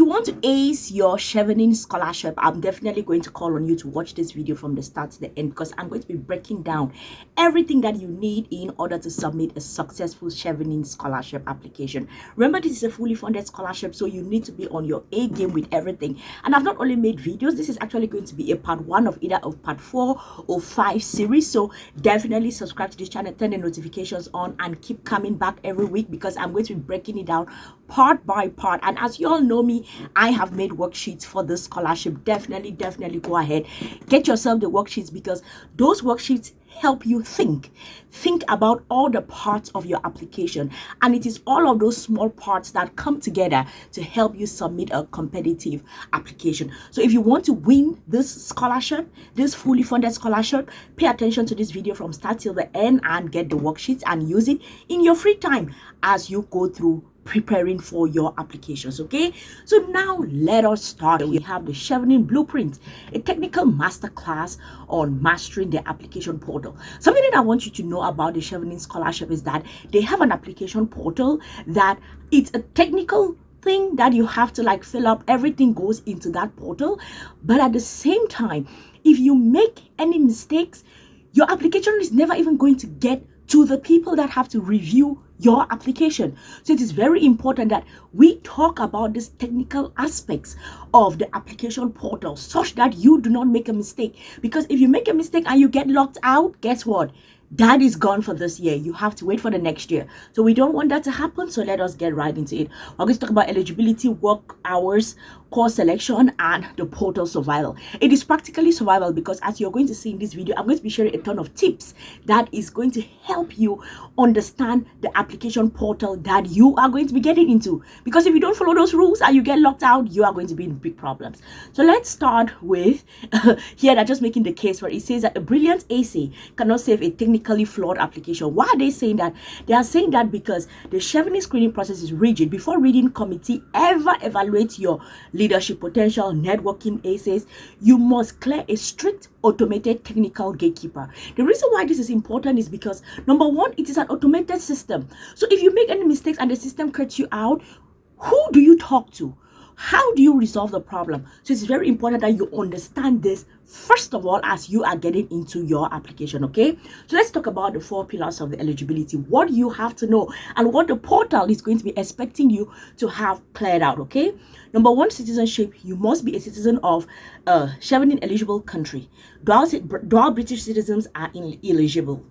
want to ace your Chevening Scholarship, I'm definitely going to call on you to watch this video from the start to the end, because I'm going to be breaking down everything that you need in order to submit a successful Chevening Scholarship application. Remember, this is a fully funded scholarship, so you need to be on your A game with everything. And I've not only made videos, this is actually going to be a part 1 of either of part 4 or 5 series. So definitely subscribe to this channel, turn the notifications on, and keep coming back every week, because I'm going to be breaking it down part by part. And as you all know me, I have made worksheets for this scholarship. Definitely go ahead, get yourself the worksheets, because those worksheets help you think about all the parts of your application, and it is all of those small parts that come together to help you submit a competitive application. So if you want to win this scholarship, this fully funded scholarship, pay attention to this video from start till the end and get the worksheets and use it in your free time as you go through preparing for your applications. Okay, so now let us start. We have the Chevening Blueprint, a technical masterclass on mastering the application portal. Something that I want you to know about the Chevening Scholarship is that they have an application portal that it's a technical thing that you have to fill up. Everything goes into that portal, but at the same time, if you make any mistakes, your application is never even going to get to the people that have to review your application. So it is very important that we talk about these technical aspects of the application portal such that you do not make a mistake. Because if you make a mistake and you get locked out, guess what? That is gone for this year. You have to wait for the next year. So we don't want that to happen. So let us get right into it. We're going to talk about eligibility, work hours, course selection, and the portal survival. It is practically survival because, as you're going to see in this video, I'm going to be sharing a ton of tips that is going to help you understand the application portal that you are going to be getting into. Because if you don't follow those rules and you get locked out, you are going to be in big problems. So let's start with here. They're just making the case where it says that a brilliant AC cannot save a technically flawed application. Why are they saying that? They are saying that because the Chevening screening process is rigid. Before reading committee ever evaluates your leadership potential, networking essays, you must clear a strict automated technical gatekeeper. The reason why this is important is because, number one, it is an automated system. So if you make any mistakes and the system cuts you out, who do you talk to? How do you resolve the problem? So it's very important that you understand this first of all as you are getting into your application. Okay, so let's talk about the 4 pillars of the eligibility, what you have to know and what the portal is going to be expecting you to have cleared out. Okay, number 1, citizenship. You must be a citizen of a Chevening eligible country. Dual British citizens are ineligible.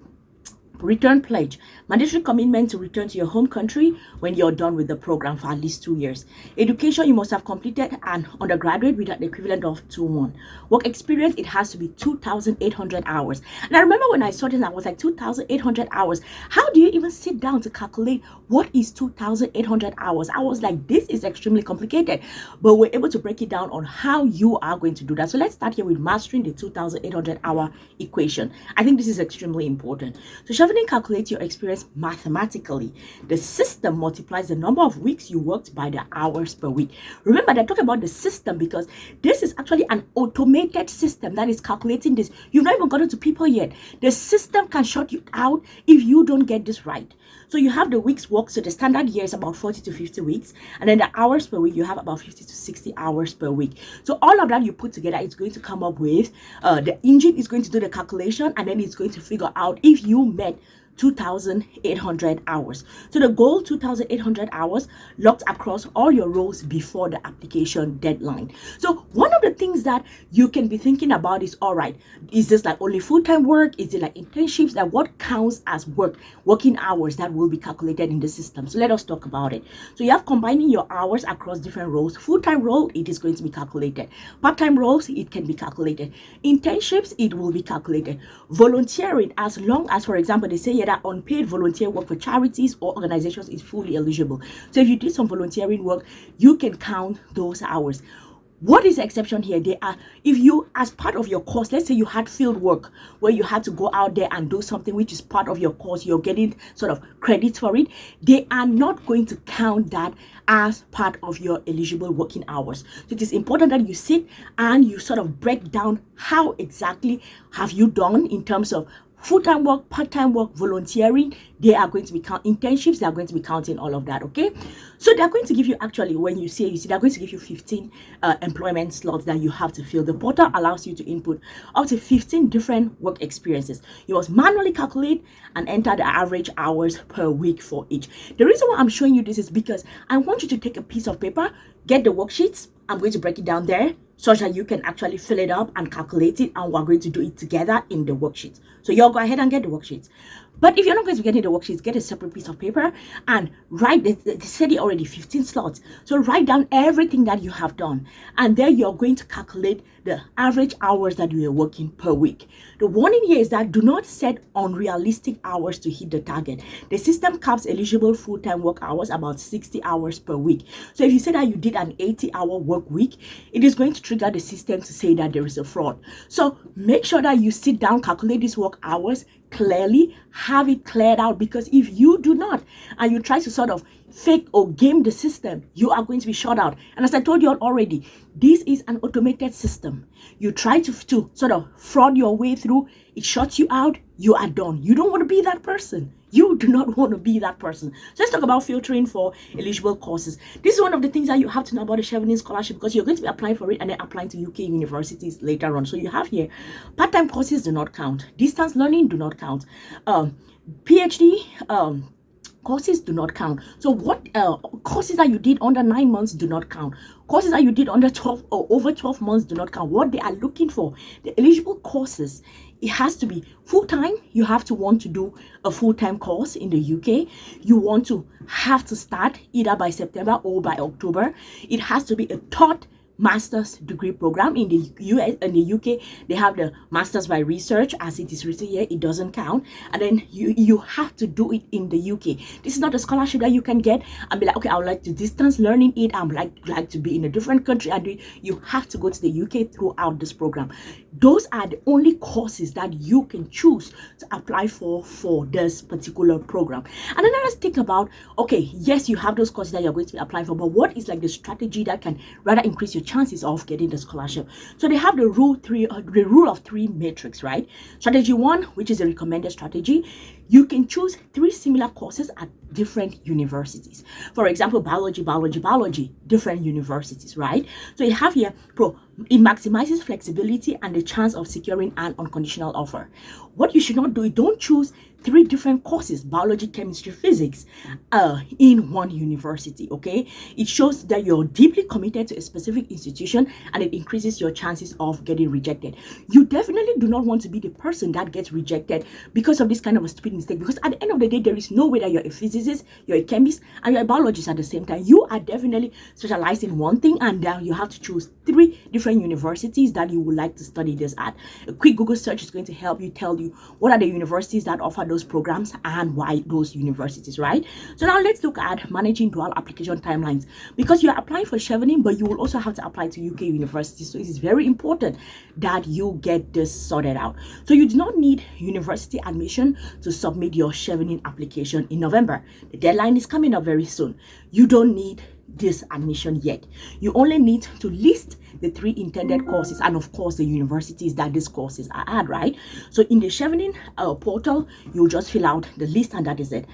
Return pledge, mandatory commitment to return to your home country when you're done with the program for at least 2 years. Education, you must have completed an undergraduate with an equivalent of 2:1. Work experience, it has to be 2,800 hours. And I remember when I saw this, I was like, 2,800 hours. How do you even sit down to calculate what is 2,800 hours? I was like, this is extremely complicated, but we're able to break it down on how you are going to do that. So let's start here with mastering the 2,800 hour equation. I think this is extremely important. So Chevening calculates your experience mathematically. The system multiplies the number of weeks you worked by the hours per week. Remember, they're talking about the system because this is actually an automated system that is calculating this. You've not even gotten to people yet. The system can shut you out if you don't get this right. So you have the weeks worked. So the standard year is about 40 to 50 weeks. And then the hours per week, you have about 50 to 60 hours per week. So all of that you put together, it's going to come up with, the engine is going to do the calculation, and then it's going to figure out if you met 2,800 hours. So the goal, 2,800 hours locked across all your roles before the application deadline. So one of the things that you can be thinking about is, all right, is this like only full-time work? Is it like internships? That what counts as working hours that will be calculated in the system? So let us talk about it. So you have combining your hours across different roles. Full-time role, it is going to be calculated. Part-time roles, it can be calculated. Internships, it will be calculated. Volunteering, as long as, for example, they say here that unpaid volunteer work for charities or organizations is fully eligible. So if you did some volunteering work, you can count those hours. What is the exception here? They are, if you, as part of your course, let's say you had field work where you had to go out there and do something which is part of your course, you're getting sort of credits for it, they are not going to count that as part of your eligible working hours. So it is important that you sit and you sort of break down how exactly have you done in terms of full-time work, part-time work, volunteering, they are going to be internships, they are going to be counting all of that. Okay, so they're going to give you, actually, when you see they're going to give you 15 employment slots that you have to fill. The portal allows you to input up to 15 different work experiences. You must manually calculate and enter the average hours per week for each. The reason why I'm showing you this is because I want you to take a piece of paper, get the worksheets. I'm going to break it down there such that you can actually fill it up and calculate it, and we're going to do it together in the worksheet. So you'll go ahead and get the worksheets. But if you're not going to be getting the worksheets, get a separate piece of paper and write, they said it already, 15 slots. So write down everything that you have done. And then you're going to calculate the average hours that you are working per week. The warning here is that do not set unrealistic hours to hit the target. The system caps eligible full-time work hours about 60 hours per week. So if you say that you did an 80-hour work week, it is going to trigger the system to say that there is a fraud. So make sure that you sit down, calculate these work hours clearly, have it cleared out, because if you do not and you try to sort of fake or game the system, you are going to be shut out. And as I told you all already, this is an automated system. You try to sort of fraud your way through, it shuts you out, you are done. You don't want to be that person. You do not want to be that person. So let's talk about filtering for eligible courses. This is one of the things that you have to know about the Chevening Scholarship, because you're going to be applying for it and then applying to UK universities later on. So you have here, part-time courses do not count. Distance learning do not count. PhD courses do not count. So what courses that you did under 9 months do not count. Courses that you did under 12 or over 12 months do not count. What they are looking for, the eligible courses, it has to be full-time. You have to want to do a full-time course in the UK. You want to have to start either by September or by October. It has to be a third master's degree program. In the US and the UK, they have the master's by research, as it is written here, it doesn't count. And then you have to do it in the UK. This is not a scholarship that you can get and be like, okay, I would like to distance learning it, I'm like to be in a different country and do it. You have to go to the UK throughout this program. Those are the only courses that you can choose to apply for this particular program. And then let's think about, okay, yes, you have those courses that you're going to be applying for, but what is like the strategy that can rather increase your chances of getting the scholarship? So they have the rule of three matrix, right? Strategy 1, which is a recommended strategy. You can choose 3 similar courses at different universities. For example, biology, different universities, right? So you have here, it maximizes flexibility and the chance of securing an unconditional offer. What you should not do is don't choose 3 different courses, biology, chemistry, physics, in one university, okay? It shows that you're deeply committed to a specific institution and it increases your chances of getting rejected. You definitely do not want to be the person that gets rejected because of this kind of a stupid mistake, because at the end of the day, there is no way that you're a physicist, you're a chemist, and you're a biologist at the same time. You are definitely specialized in one thing, and then you have to choose 3 different universities that you would like to study this at. A quick Google search is going to help you tell you what are the universities that offer those programs and why those universities, right? So now let's look at managing dual application timelines, because you're applying for Chevening, but you will also have to apply to UK universities. So it is very important that you get this sorted out. So you do not need university admission to submit your Chevening application in November. The deadline is coming up very soon. You don't need this admission yet. You only need to list the 3 intended courses and of course the universities that these courses are at, right? So in the Chevening portal, you'll just fill out the list and that is it.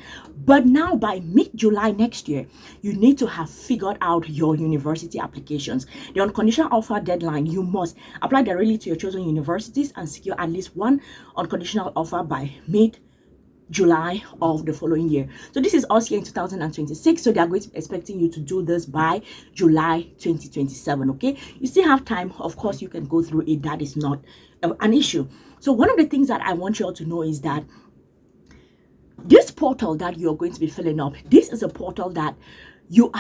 But now by mid-July next year, you need to have figured out your university applications. The unconditional offer deadline, you must apply directly to your chosen universities and secure at least one unconditional offer by mid-July of the following year. So this is us here in 2026, so they are going to be expecting you to do this by July 2027. Okay, you still have time. Of course, you can go through it. That is not an issue. So one of the things that I want you all to know is that this portal that you're going to be filling up, this is a portal that you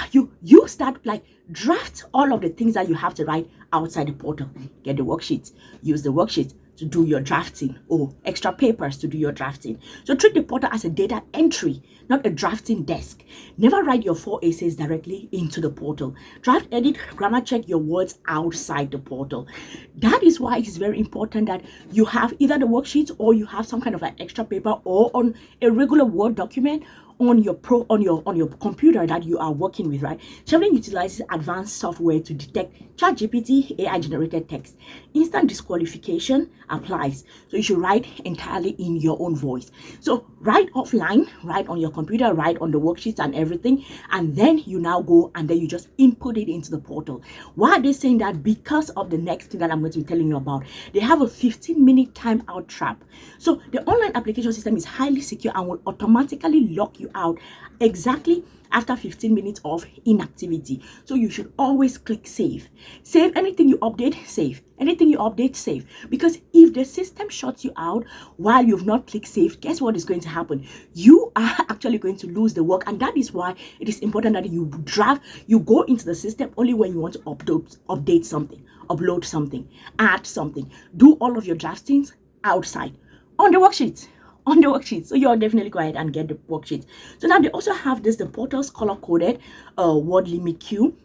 start like draft all of the things that you have to write outside the portal. Get the worksheets, use the worksheets to do your drafting, or extra papers to do your drafting. So treat the portal as a data entry, not a drafting desk. Never write your 4 essays directly into the portal. Draft, edit, grammar check your words outside the portal. That is why it is very important that you have either the worksheets or you have some kind of an extra paper or on a regular Word document on your computer that you are working with, right? Chevening utilizes advanced software to detect ChatGPT AI generated text. Instant disqualification applies, so you should write entirely in your own voice. So write offline, write on your computer, write on the worksheets and everything, and then you now go and then you just input it into the portal. Why are they saying that? Because of the next thing that I'm going to be telling you about. They have a 15-minute timeout trap. So the online application system is highly secure and will automatically lock you out exactly after 15 minutes of inactivity. So you should always click save. Save anything you update, save. Anything you update, save. Because if the system shuts you out while you've not clicked save, guess what is going to happen? You are actually going to lose the work, and that is why it is important that you go into the system only when you want to update something, upload something, add something, do all of your draftings outside on the worksheet. So you'll definitely go ahead and get the worksheet. So now they also have the portal's color-coded word limit queue.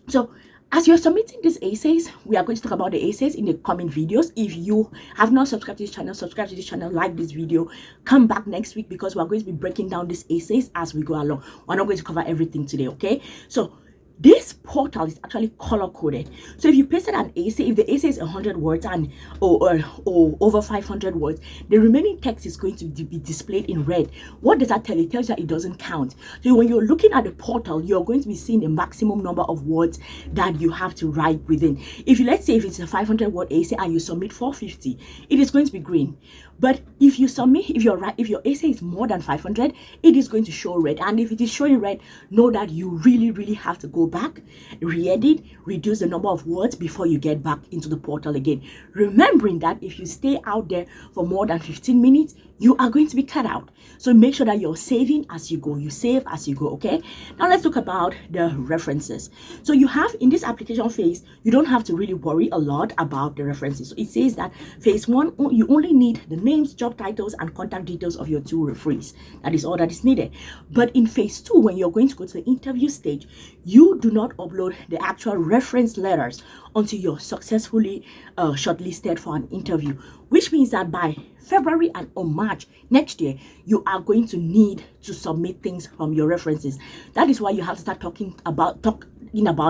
So as you're submitting these essays, we are going to talk about the essays in the coming videos. If you have not subscribed to this channel, subscribe to this channel, like this video, come back next week because we're going to be breaking down these essays as we go along. We're not going to cover everything today, okay? So this portal is actually color coded. So if you pasted an essay, if the essay is 100 words and or over 500 words, the remaining text is going to be displayed in red. What does that tell you? It tells you that it doesn't count. So when you're looking at the portal, you're going to be seeing the maximum number of words that you have to write within. If let's say if it's a 500-word essay and you submit 450, it is going to be green. But if you submit, if your essay is more than 500, it is going to show red. And if it is showing red, know that you really have to go back, re-edit, reduce the number of words before you get back into the portal again. Remembering that if you stay out there for more than 15 minutes, you are going to be cut out. So make sure that you're saving as you go. You save as you go, okay? Now let's talk about the references. So you have in this application phase, you don't have to really worry a lot about the references. So it says that phase 1, you only need the names, job titles, and contact details of your 2 referees. That is all that is needed. But in phase 2, when you're going to go to the interview stage, you do not upload the actual reference letters until you're successfully shortlisted for an interview, which means that by February and or March next year, you are going to need to submit things from your references. That is why you have to start talking about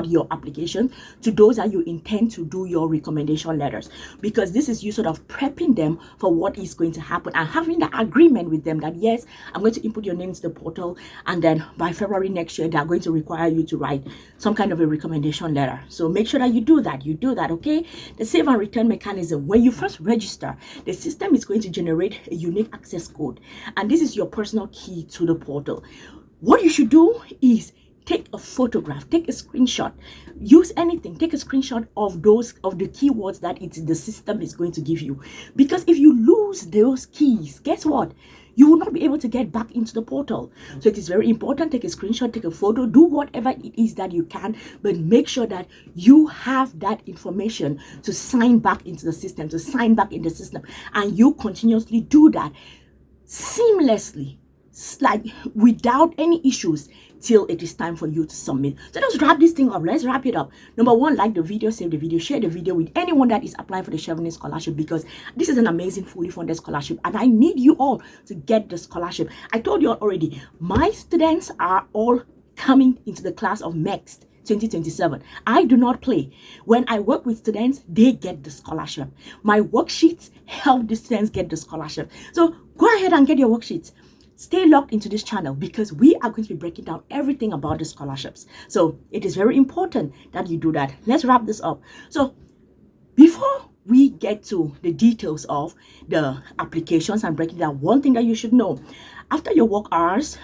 your application to those that you intend to do your recommendation letters, because this is you sort of prepping them for what is going to happen and having the agreement with them that yes, I'm going to input your name into the portal, and then by February next year they are going to require you to write some kind of a recommendation letter. So make sure that you do that, okay? The save and return mechanism: when you first register, the system is going to generate a unique access code, and this is your personal key to the portal. What you should do is take a photograph, take a screenshot, use anything, take a screenshot of the keywords that the system is going to give you. Because if you lose those keys, guess what? You will not be able to get back into the portal. So it is very important. Take a screenshot, take a photo, do whatever it is that you can, but make sure that you have that information to sign back into the system, and you continuously do that seamlessly, like without any issues, till it is time for you to submit. So let's wrap this thing up. Let's wrap it up. Number 1, like the video, save the video, share the video with anyone that is applying for the Chevening Scholarship, because this is an amazing fully funded scholarship and I need you all to get the scholarship. I told you all already, my students are all coming into the class of next 2027. I do not play. When I work with students, they get the scholarship. My worksheets help the students get the scholarship. So go ahead and get your worksheets. Stay locked into this channel because we are going to be breaking down everything about the scholarships. So it is very important that you do that. Let's wrap this up. So before we get to the details of the applications and breaking down, one thing that you should know: after your work hours,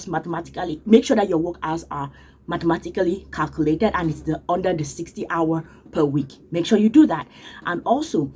mathematically, make sure that your work hours are mathematically calculated and it's under the 60 hour per week. Make sure you do that. And also,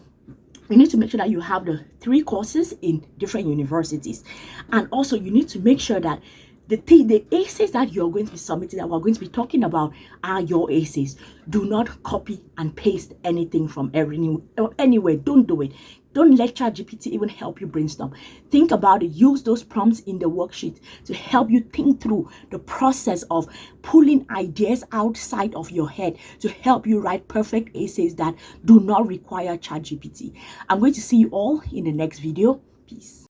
you need to make sure that you have the 3 courses in different universities. And also you need to make sure that the essays that you're going to be submitting, that we're going to be talking about, are your essays. Do not copy and paste anything from anywhere. Don't do it. Don't let ChatGPT even help you brainstorm. Think about it. Use those prompts in the worksheet to help you think through the process of pulling ideas outside of your head to help you write perfect essays that do not require ChatGPT. I'm going to see you all in the next video. Peace.